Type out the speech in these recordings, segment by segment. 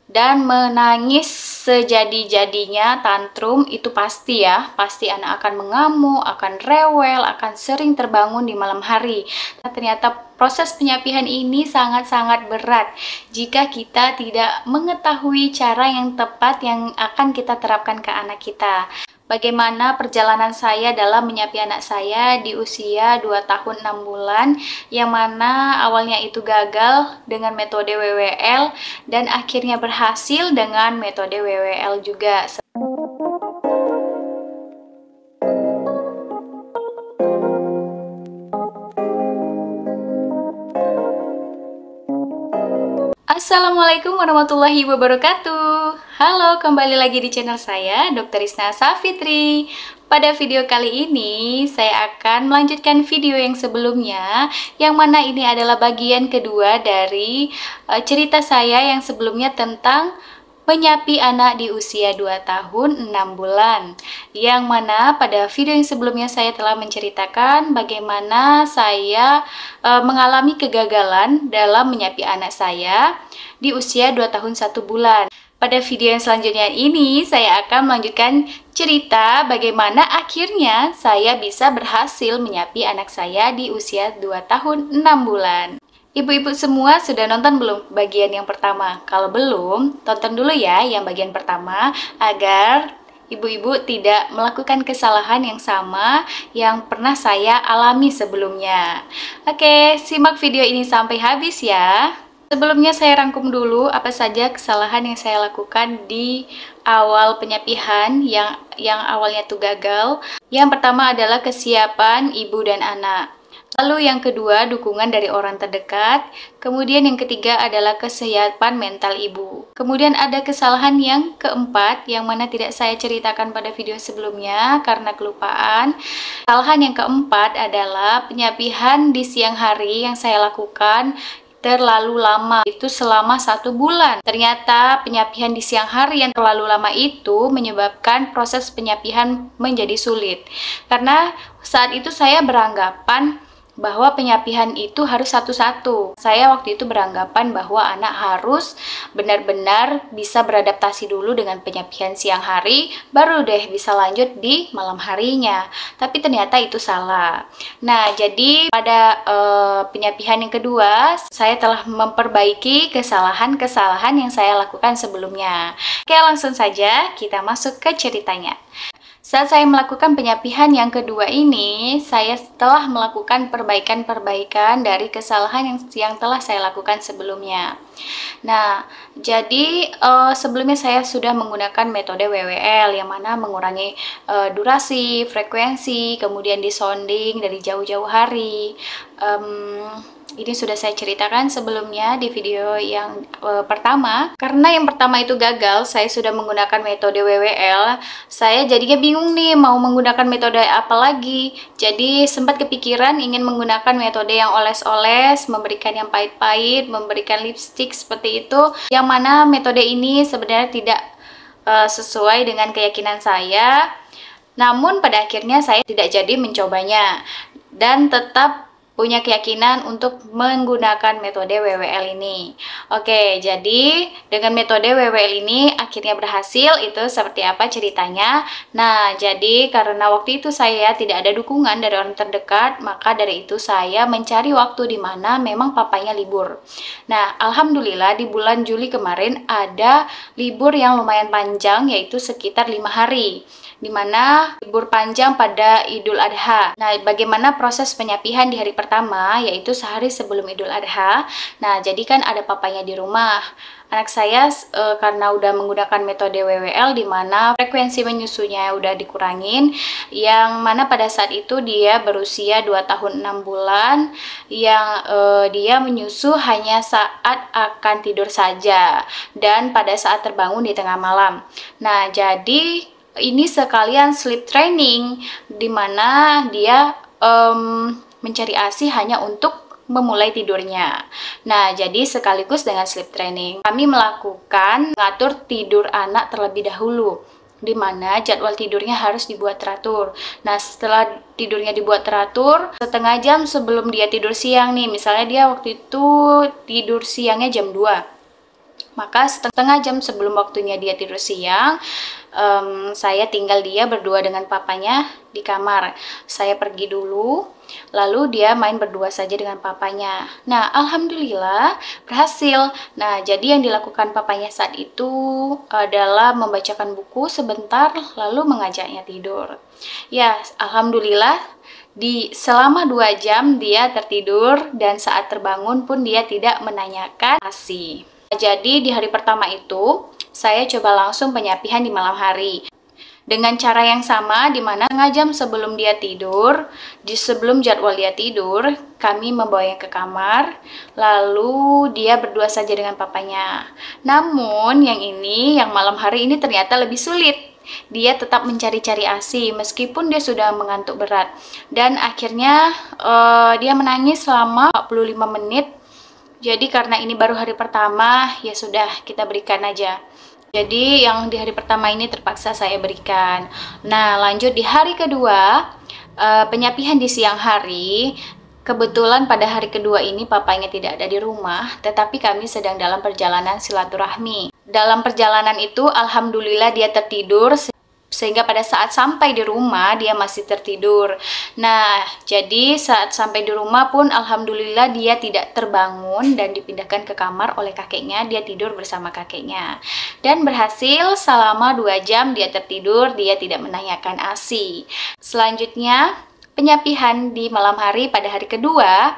dan menangis sejadi-jadinya, tantrum itu pasti ya, pasti anak akan mengamuk, akan rewel, akan sering terbangun di malam hari. Nah, ternyata proses penyapihan ini sangat-sangat berat jika kita tidak mengetahui cara yang tepat yang akan kita terapkan ke anak kita. Bagaimana perjalanan saya dalam menyapi anak saya di usia 2 tahun 6 bulan, yang mana awalnya itu gagal dengan metode WWL dan akhirnya berhasil dengan metode WWL juga. Assalamualaikum warahmatullahi wabarakatuh. Halo, kembali lagi di channel saya, Dr. Risna Safitri. Pada video kali ini, saya akan melanjutkan video yang sebelumnya, yang mana ini adalah bagian kedua dari cerita saya yang sebelumnya tentang menyapi anak di usia 2 tahun 6 bulan. Yang mana pada video yang sebelumnya saya telah menceritakan bagaimana saya mengalami kegagalan dalam menyapi anak saya di usia 2 tahun 1 bulan. Pada video yang selanjutnya ini, saya akan melanjutkan cerita bagaimana akhirnya saya bisa berhasil menyapi anak saya di usia 2 tahun 6 bulan. Ibu-ibu semua sudah nonton belum bagian yang pertama? Kalau belum, tonton dulu ya yang bagian pertama agar ibu-ibu tidak melakukan kesalahan yang sama yang pernah saya alami sebelumnya. Oke, simak video ini sampai habis ya. Sebelumnya saya rangkum dulu apa saja kesalahan yang saya lakukan di awal penyapihan yang awalnya tuh gagal. Yang pertama adalah kesiapan ibu dan anak. Lalu yang kedua, dukungan dari orang terdekat. Kemudian yang ketiga adalah kesiapan mental ibu. Kemudian ada kesalahan yang keempat, yang mana tidak saya ceritakan pada video sebelumnya karena kelupaan. Kesalahan yang keempat adalah penyapihan di siang hari yang saya lakukan terlalu lama, itu selama 1 bulan. Ternyata penyapihan di siang hari yang terlalu lama itu menyebabkan proses penyapihan menjadi sulit. Karena saat itu saya beranggapan bahwa penyapihan itu harus satu-satu. Saya waktu itu beranggapan bahwa anak harus benar-benar bisa beradaptasi dulu dengan penyapihan siang hari, baru deh bisa lanjut di malam harinya. Tapi ternyata itu salah. Nah, jadi pada penyapihan yang kedua, saya telah memperbaiki kesalahan-kesalahan yang saya lakukan sebelumnya. Oke, langsung saja kita masuk ke ceritanya. Saat saya melakukan penyapihan yang kedua ini, saya telah melakukan perbaikan-perbaikan dari kesalahan yang telah saya lakukan sebelumnya. Nah, jadi sebelumnya saya sudah menggunakan metode WWL yang mana mengurangi durasi, frekuensi, kemudian disonding dari jauh-jauh hari. Ini sudah saya ceritakan sebelumnya di video yang pertama. Karena yang pertama itu gagal, saya sudah menggunakan metode WWL. Saya jadinya bingung nih mau menggunakan metode apa lagi. Jadi sempat kepikiran ingin menggunakan metode yang oles-oles, memberikan yang pahit-pahit, memberikan lipstick seperti itu. Yang mana metode ini sebenarnya tidak sesuai dengan keyakinan saya. Namun pada akhirnya saya tidak jadi mencobanya dan tetap punya keyakinan untuk menggunakan metode WWL ini. Oke, jadi dengan metode WWL ini akhirnya berhasil. Itu seperti apa ceritanya? Nah, jadi karena waktu itu saya tidak ada dukungan dari orang terdekat, maka dari itu saya mencari waktu di mana memang papanya libur. Nah, alhamdulillah di bulan Juli kemarin ada libur yang lumayan panjang, yaitu sekitar 5 hari. Di mana libur panjang pada Idul Adha. Nah, bagaimana proses penyapihan di hari pertama, yaitu sehari sebelum Idul Adha. Nah, jadi kan ada papanya di rumah. Anak saya karena udah menggunakan metode WWL di mana frekuensi menyusunya udah dikurangin, yang mana pada saat itu dia berusia 2 tahun 6 bulan, yang dia menyusu hanya saat akan tidur saja dan pada saat terbangun di tengah malam. Nah, jadi ini sekalian sleep training, dimana dia mencari ASI hanya untuk memulai tidurnya. Nah, jadi sekaligus dengan sleep training, kami melakukan mengatur tidur anak terlebih dahulu, di mana jadwal tidurnya harus dibuat teratur. Nah, setelah tidurnya dibuat teratur, setengah jam sebelum dia tidur siang nih, misalnya dia waktu itu tidur siangnya jam 2. Maka setengah jam sebelum waktunya dia tidur siang, saya tinggal dia berdua dengan papanya di kamar. Saya pergi dulu, lalu dia main berdua saja dengan papanya. Nah, alhamdulillah berhasil. Nah, jadi yang dilakukan papanya saat itu adalah membacakan buku sebentar, lalu mengajaknya tidur. Ya, alhamdulillah selama 2 jam dia tertidur, dan saat terbangun pun dia tidak menanyakan ASI. Jadi di hari pertama itu saya coba langsung penyapihan di malam hari dengan cara yang sama, di mana setengah jam sebelum dia tidur, sebelum jadwal dia tidur, kami membawanya ke kamar, lalu dia berdua saja dengan papanya. Namun yang malam hari ini ternyata lebih sulit. Dia tetap mencari-cari ASI meskipun dia sudah mengantuk berat, dan akhirnya dia menangis selama 45 menit. Jadi karena ini baru hari pertama, ya sudah, kita berikan aja. Jadi yang di hari pertama ini terpaksa saya berikan. Nah, lanjut di hari kedua, penyapihan di siang hari. Kebetulan pada hari kedua ini papanya tidak ada di rumah, tetapi kami sedang dalam perjalanan silaturahmi. Dalam perjalanan itu, alhamdulillah dia tertidur, sehingga pada saat sampai di rumah dia masih tertidur. Nah, jadi saat sampai di rumah pun alhamdulillah dia tidak terbangun dan dipindahkan ke kamar oleh kakeknya. Dia tidur bersama kakeknya. Dan berhasil selama 2 jam dia tertidur, dia tidak menanyakan ASI. Selanjutnya, penyapihan di malam hari pada hari kedua.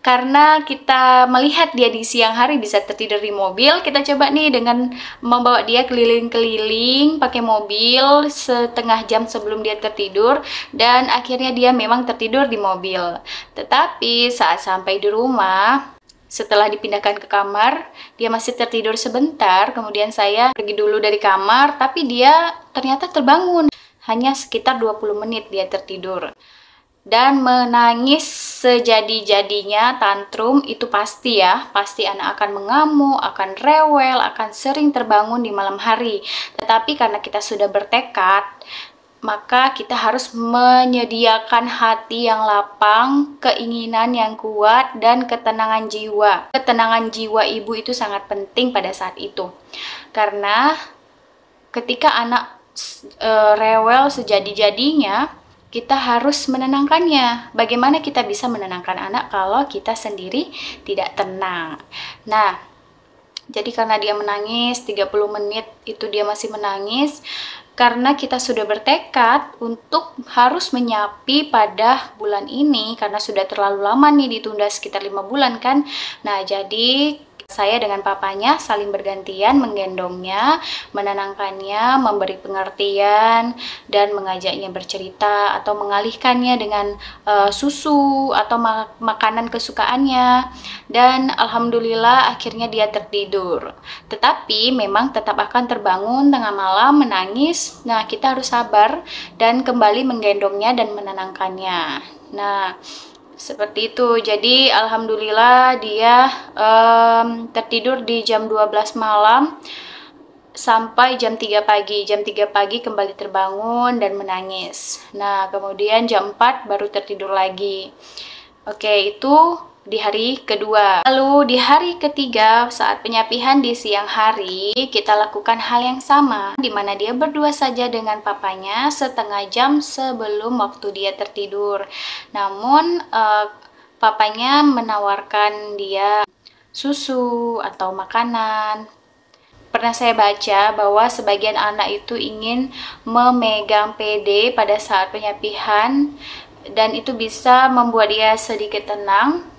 Karena kita melihat dia di siang hari bisa tertidur di mobil, kita coba nih dengan membawa dia keliling-keliling pakai mobil setengah jam sebelum dia tertidur, dan akhirnya dia memang tertidur di mobil. Tetapi saat sampai di rumah, setelah dipindahkan ke kamar, dia masih tertidur sebentar, kemudian saya pergi dulu dari kamar, tapi dia ternyata terbangun. Hanya sekitar 20 menit dia tertidur. Dan menangis sejadi-jadinya, tantrum itu pasti ya, pasti anak akan mengamuk, akan rewel, akan sering terbangun di malam hari. Tetapi karena kita sudah bertekad, maka kita harus menyediakan hati yang lapang, keinginan yang kuat, dan ketenangan jiwa. Ketenangan jiwa ibu itu sangat penting pada saat itu. Karena ketika anak rewel sejadi-jadinya, kita harus menenangkannya. Bagaimana kita bisa menenangkan anak kalau kita sendiri tidak tenang? Nah, jadi karena dia menangis 30 menit itu dia masih menangis, karena kita sudah bertekad untuk harus menyapi pada bulan ini, karena sudah terlalu lama nih, ditunda sekitar 5 bulan kan. Nah, jadi saya dengan papanya saling bergantian menggendongnya, menenangkannya, memberi pengertian, dan mengajaknya bercerita atau mengalihkannya dengan susu atau makanan kesukaannya. Dan alhamdulillah akhirnya dia tertidur. Tetapi memang tetap akan terbangun tengah malam menangis. Nah, kita harus sabar dan kembali menggendongnya dan menenangkannya. Nah, seperti itu. Jadi alhamdulillah dia tertidur di jam 12 malam sampai jam 3 pagi. Jam 3 pagi kembali terbangun dan menangis. Nah, kemudian jam 4 baru tertidur lagi. Oke, itu di hari kedua. Lalu di hari ketiga, saat penyapihan di siang hari, kita lakukan hal yang sama, di mana dia berdua saja dengan papanya setengah jam sebelum waktu dia tertidur. Namun papanya menawarkan dia susu atau makanan. Pernah saya baca bahwa sebagian anak itu ingin memegang PD pada saat penyapihan, dan itu bisa membuat dia sedikit tenang.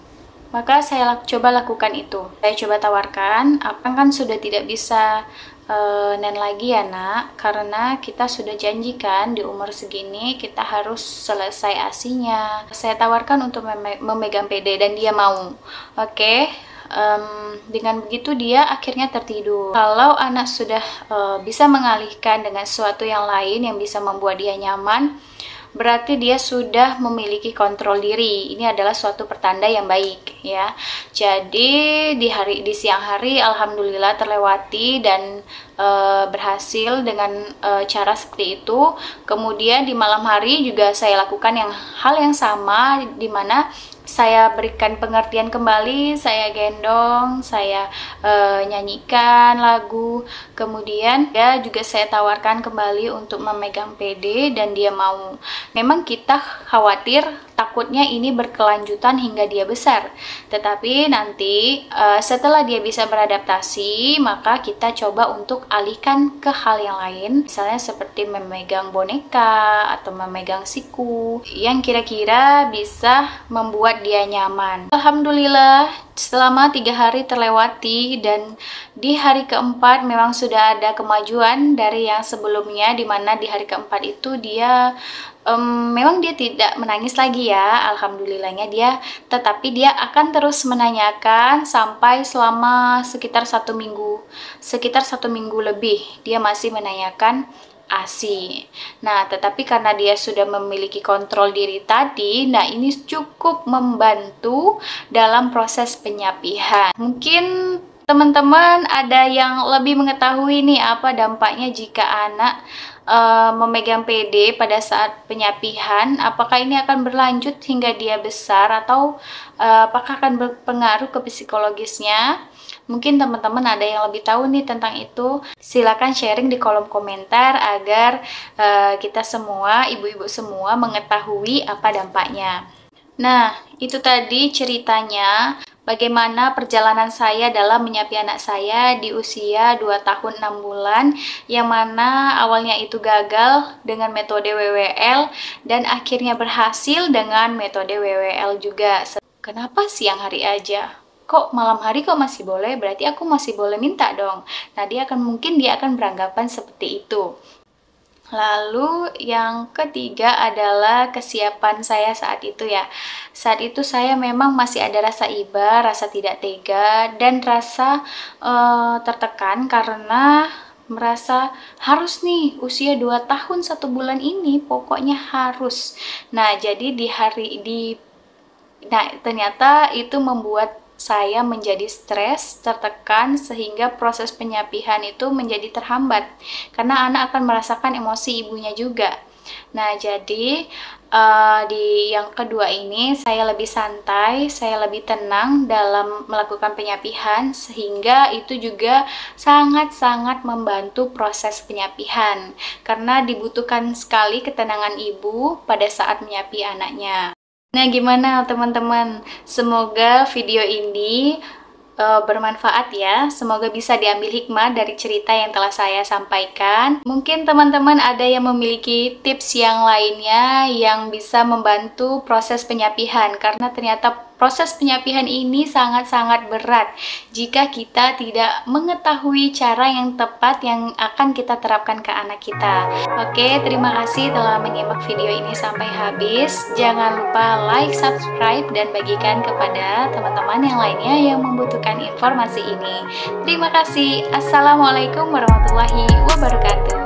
Maka saya coba lakukan itu. Saya coba tawarkan, kan sudah tidak bisa nen lagi ya nak, karena kita sudah janjikan di umur segini kita harus selesai ASINya. Saya tawarkan untuk memegang PD dan dia mau. Oke. Dengan begitu dia akhirnya tertidur. Kalau anak sudah bisa mengalihkan dengan sesuatu yang lain yang bisa membuat dia nyaman, berarti dia sudah memiliki kontrol diri. Ini adalah suatu pertanda yang baik ya. Jadi di siang hari alhamdulillah terlewati dan berhasil dengan cara seperti itu. Kemudian di malam hari juga saya lakukan hal yang sama, di mana saya berikan pengertian kembali, saya gendong, saya nyanyikan lagu, kemudian ya juga saya tawarkan kembali untuk memegang PD dan dia mau. Memang kita khawatir takutnya ini berkelanjutan hingga dia besar, tetapi nanti setelah dia bisa beradaptasi, maka kita coba untuk alihkan ke hal yang lain, misalnya seperti memegang boneka atau memegang siku yang kira-kira bisa membuat dia nyaman. Alhamdulillah, selama 3 hari terlewati dan di hari keempat memang sudah ada kemajuan dari yang sebelumnya, dimana di hari keempat itu dia memang dia tidak menangis lagi ya, alhamdulillahnya dia, tetapi dia akan terus menanyakan sampai selama sekitar 1 minggu, sekitar 1 minggu lebih dia masih menanyakan ASI. Nah, tetapi karena dia sudah memiliki kontrol diri tadi, nah ini cukup membantu dalam proses penyapihan. Mungkin teman-teman ada yang lebih mengetahui nih apa dampaknya jika anak memegang PD pada saat penyapihan, apakah ini akan berlanjut hingga dia besar atau apakah akan berpengaruh ke psikologisnya. Mungkin teman-teman ada yang lebih tahu nih tentang itu, silakan sharing di kolom komentar agar kita semua, ibu-ibu semua mengetahui apa dampaknya. Nah, itu tadi ceritanya bagaimana perjalanan saya dalam menyapi anak saya di usia 2 tahun 6 bulan, yang mana awalnya itu gagal dengan metode WWL dan akhirnya berhasil dengan metode WWL juga. Kenapa siang hari aja? Kok malam hari kok masih boleh? Berarti aku masih boleh minta dong. Nah, mungkin dia akan beranggapan seperti itu. Lalu yang ketiga adalah kesiapan saya saat itu ya. Saat itu saya memang masih ada rasa iba, rasa tidak tega, dan rasa tertekan karena merasa harus nih usia 2 tahun 1 bulan ini pokoknya harus. Nah, jadi ternyata itu membuat saya menjadi stres, tertekan, sehingga proses penyapihan itu menjadi terhambat karena anak akan merasakan emosi ibunya juga. Nah, jadi di yang kedua ini saya lebih santai, saya lebih tenang dalam melakukan penyapihan, sehingga itu juga sangat-sangat membantu proses penyapihan karena dibutuhkan sekali ketenangan ibu pada saat menyapi anaknya. Nah, gimana teman-teman? Semoga video ini bermanfaat ya. Semoga bisa diambil hikmah dari cerita yang telah saya sampaikan. Mungkin teman-teman ada yang memiliki tips yang lainnya yang bisa membantu proses penyapihan, karena ternyata proses penyapihan ini sangat-sangat berat jika kita tidak mengetahui cara yang tepat yang akan kita terapkan ke anak kita. Oke, terima kasih telah menyimak video ini sampai habis. Jangan lupa like, subscribe, dan bagikan kepada teman-teman yang lainnya yang membutuhkan informasi ini. Terima kasih. Assalamualaikum warahmatullahi wabarakatuh.